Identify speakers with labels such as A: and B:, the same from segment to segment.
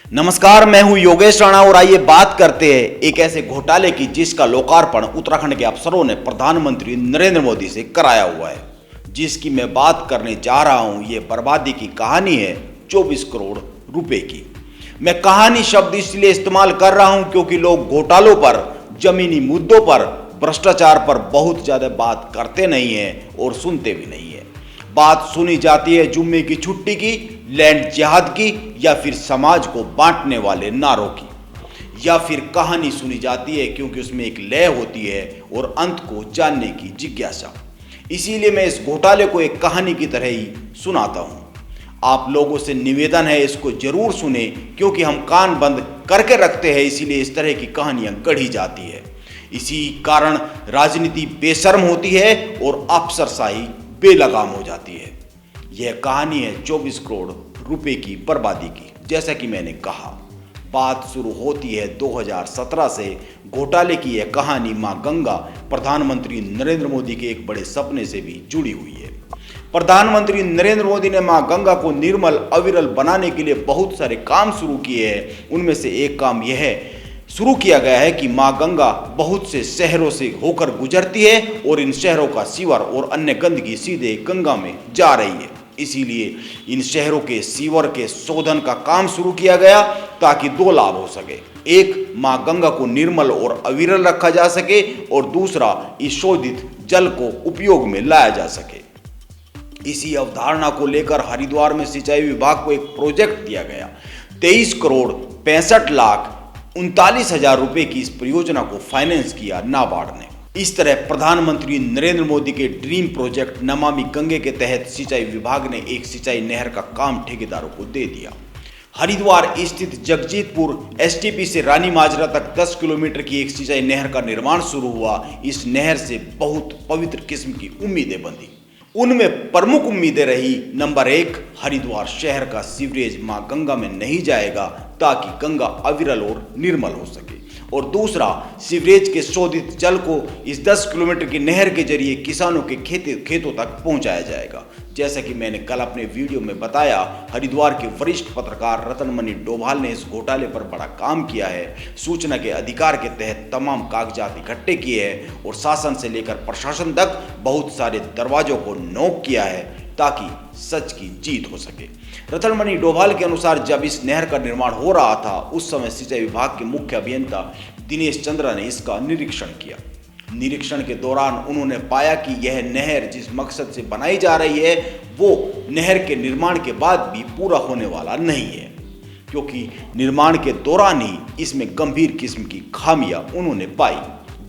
A: नमस्कार, मैं हूं योगेश राणा और आइए बात करते हैं एक ऐसे घोटाले की जिसका लोकार्पण उत्तराखंड के अफसरों ने प्रधानमंत्री नरेंद्र मोदी से कराया हुआ है। जिसकी मैं बात करने जा रहा हूं, ये बर्बादी की कहानी है 24 करोड़ रुपए की। मैं कहानी शब्द इसलिए इस्तेमाल कर रहा हूं क्योंकि लोग घोटालों पर, जमीनी मुद्दों पर, भ्रष्टाचार पर बहुत ज्यादा बात करते नहीं है और सुनते भी नहीं है। बात सुनी जाती है जुम्मे की छुट्टी की, लैंड जिहाद की, या फिर समाज को बांटने वाले नारों की, या फिर कहानी सुनी जाती है क्योंकि उसमें एक लय होती है और अंत को जानने की जिज्ञासा। इसीलिए मैं इस घोटाले को एक कहानी की तरह ही सुनाता हूं। आप लोगों से निवेदन है इसको जरूर सुने क्योंकि हम कान बंद करके रखते हैं, इसीलिए इस तरह की कहानियां गढ़ी जाती है। इसी कारण राजनीति बेशर्म होती है और अफसरशाही बेलगाम हो जाती है। यह कहानी है 24 करोड़ रुपए की बर्बादी की। जैसा कि मैंने कहा, बात शुरू होती है 2017 से। घोटाले की यह कहानी मां गंगा, प्रधानमंत्री नरेंद्र मोदी के एक बड़े सपने से भी जुड़ी हुई है। प्रधानमंत्री नरेंद्र मोदी ने मां गंगा को निर्मल अविरल बनाने के लिए बहुत सारे काम शुरू किए हैं। उनमें से एक काम यह शुरू किया गया है कि मां गंगा बहुत से शहरों से होकर गुजरती है और इन शहरों का सीवर और अन्य गंदगी सीधे गंगा में जा रही है। इसीलिए इन शहरों के सीवर के शोधन का काम शुरू किया गया ताकि दो लाभ हो सके। एक, मां गंगा को निर्मल और अविरल रखा जा सके और दूसरा, इस शोधित जल को उपयोग में लाया जा सके। इसी अवधारणा को लेकर हरिद्वार में सिंचाई विभाग को एक प्रोजेक्ट दिया गया। 23 करोड़ 65 लाख 39,000 रुपए की इस परियोजना को फाइनेंस किया नाबार्ड ने। इस तरह प्रधानमंत्री नरेंद्र मोदी के ड्रीम प्रोजेक्ट नमामि गंगे के तहत सिंचाई विभाग ने एक सिंचाई नहर का काम ठेकेदारों को दे दिया। हरिद्वार स्थित जगजीतपुर एसटीपी से रानी माजरा तक 10 किलोमीटर की एक सिंचाई नहर का निर्माण शुरू हुआ। इस नहर से बहुत पवित्र किस्म की उम्मीदें बंधी। उनमें प्रमुख उम्मीदें रही, नंबर 1, हरिद्वार शहर का सीवरेज मां गंगा में नहीं जाएगा ताकि गंगा अविरल और निर्मल हो सके, और दूसरा, सीवरेज के शोधित जल को इस 10 किलोमीटर की नहर के जरिए किसानों के खेतों तक पहुंचाया जाएगा। जैसा कि मैंने कल अपने वीडियो में बताया, हरिद्वार के वरिष्ठ पत्रकार रतनमणि डोभाल ने इस घोटाले पर बड़ा काम किया है। सूचना के अधिकार के तहत तमाम कागजात इकट्ठे किए हैं और शासन से लेकर प्रशासन तक बहुत सारे दरवाजों को नॉक किया है ताकि सच की जीत हो सके। रतनमणि डोभाल के अनुसार जब इस नहर का निर्माण हो रहा था, उस समय सिंचाई विभाग के मुख्य अभियंता दिनेश चंद्रा ने इसका निरीक्षण किया। निरीक्षण के दौरान उन्होंने पाया कि यह नहर जिस मकसद से बनाई जा रही है वो नहर के निर्माण के बाद भी पूरा होने वाला नहीं है, क्योंकि निर्माण के दौरान ही इसमें गंभीर किस्म की खामियां उन्होंने पाई।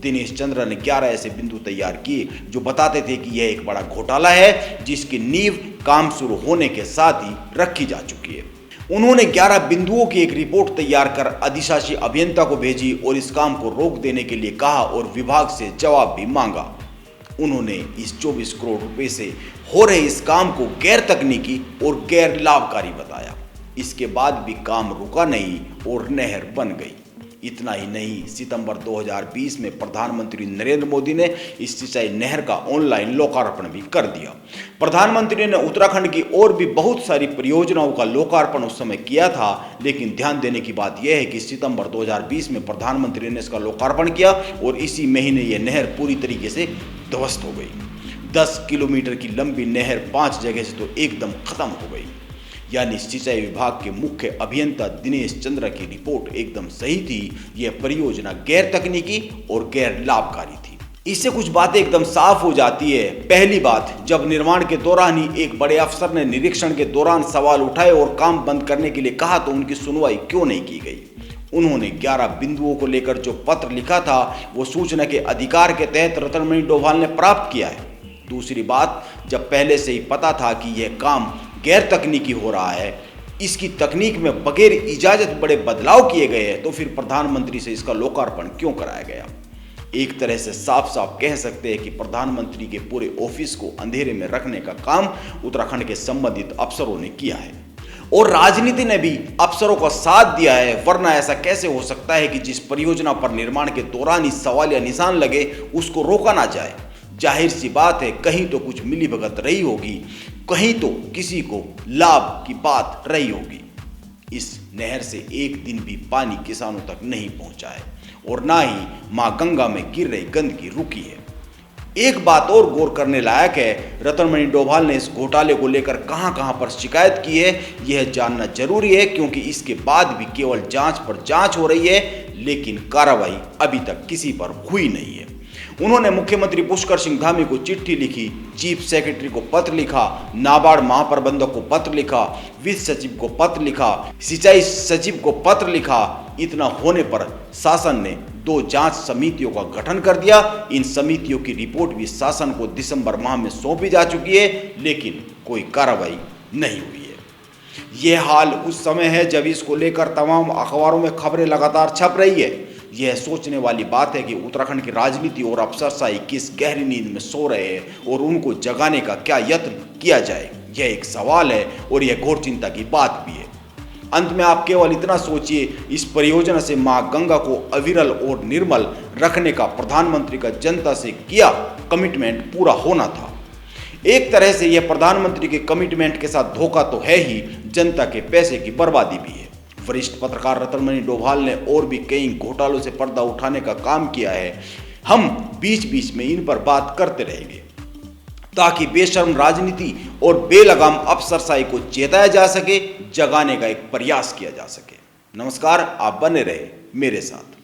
A: दिनेश चंद्रा ने 11 ऐसे बिंदु तैयार किए जो बताते थे कि यह एक बड़ा घोटाला है जिसकी नींव काम शुरू होने के साथ ही रखी जा चुकी है। उन्होंने 11 बिंदुओं की एक रिपोर्ट तैयार कर अधिशासी अभियंता को भेजी और इस काम को रोक देने के लिए कहा और विभाग से जवाब भी मांगा। उन्होंने इस 24 करोड़ रुपए से हो रहे इस काम को गैर तकनीकी और गैर लाभकारी बताया। इसके बाद भी काम रुका नहीं और नहर बन गई। इतना ही नहीं, सितंबर 2020 में प्रधानमंत्री नरेंद्र मोदी ने इस सिंचाई नहर का ऑनलाइन लोकार्पण भी कर दिया। प्रधानमंत्री ने उत्तराखंड की और भी बहुत सारी परियोजनाओं का लोकार्पण उस समय किया था, लेकिन ध्यान देने की बात यह है कि सितंबर 2020 में प्रधानमंत्री ने इसका लोकार्पण किया और इसी महीने यह नहर पूरी तरीके से ध्वस्त हो गई। 10 किलोमीटर की लंबी नहर 5 जगह से तो एकदम खत्म हो गई। यानी सिंचाई विभाग के मुख्य अभियंता दिनेश चंद्रा की रिपोर्ट एकदम सही थी। यह परियोजना गैर तकनीकी और गैर लाभकारी थी। इससे कुछ बातें एकदम साफ हो जाती है। पहली बात, जब निर्माण के दौरान ही एक बड़े अफसर ने निरीक्षण के दौरान सवाल उठाए और काम बंद करने के लिए कहा तो उनकी सुनवाई क्यों नहीं की गई। उन्होंने 11 बिंदुओं को लेकर जो पत्र लिखा था वो सूचना के अधिकार के तहत रतनमणि डोभाल ने प्राप्त किया है। दूसरी बात, जब पहले से ही पता था कि यह काम गैर तकनीकी हो रहा है, इसकी तकनीक में बगैर इजाजत बड़े बदलाव किए गए हैं, तो फिर प्रधानमंत्री से इसका लोकार्पण क्यों कराया गया। एक तरह से साफ साफ कह सकते हैं कि प्रधानमंत्री के पूरे ऑफिस को अंधेरे में रखने का काम उत्तराखंड के संबंधित अफसरों ने किया है और राजनीति ने भी अफसरों का साथ दिया है। वरना ऐसा कैसे हो सकता है कि जिस परियोजना पर निर्माण के दौरान ही सवाल या निशान लगे उसको रोका ना जाए। जाहिर सी बात है, कहीं तो कुछ मिलीभगत रही होगी, कहीं तो किसी को लाभ की बात रही होगी। इस नहर से एक दिन भी पानी किसानों तक नहीं पहुंचा है और ना ही मां गंगा में गिर रही गंदगी रुकी है। एक बात और गौर करने लायक है, रतनमणि डोभाल ने इस घोटाले को लेकर कहां पर शिकायत की है, यह जानना जरूरी है, क्योंकि इसके बाद भी केवल जांच पर जांच हो रही है, लेकिन कार्रवाई अभी तक किसी पर हुई नहीं है। उन्होंने मुख्यमंत्री पुष्कर सिंह धामी को चिट्ठी लिखी, चीफ सेक्रेटरी को पत्र लिखा, नाबार्ड महाप्रबंधक को पत्र लिखा, वित्त सचिव को पत्र लिखा, सिंचाई सचिव को पत्र लिखा। इतना होने पर शासन ने 2 जांच समितियों का गठन कर दिया। इन समितियों की रिपोर्ट भी शासन को दिसंबर माह में सौंपी जा चुकी है, लेकिन कोई कार्रवाई नहीं हुई है। यह हाल उस समय है जब इसको लेकर तमाम अखबारों में खबरें लगातार छप रही है। यह सोचने वाली बात है कि उत्तराखंड की राजनीति और अफसरशाही किस गहरी नींद में सो रहे हैं और उनको जगाने का क्या यत्न किया जाए। यह एक सवाल है और यह घोर चिंता की बात भी है। अंत में आप केवल इतना सोचिए, इस परियोजना से मां गंगा को अविरल और निर्मल रखने का प्रधानमंत्री का जनता से किया कमिटमेंट पूरा होना था। एक तरह से यह प्रधानमंत्री के कमिटमेंट के साथ धोखा तो है ही, जनता के पैसे की बर्बादी भी है। वरिष्ठ पत्रकार रतनमणि डोभाल ने और भी कई घोटालों से पर्दा उठाने का काम किया है। हम बीच बीच में इन पर बात करते रहेंगे ताकि बेशर्म राजनीति और बेलगाम अफसरशाही को चेताया जा सके, जगाने का एक प्रयास किया जा सके। नमस्कार, आप बने रहे मेरे साथ।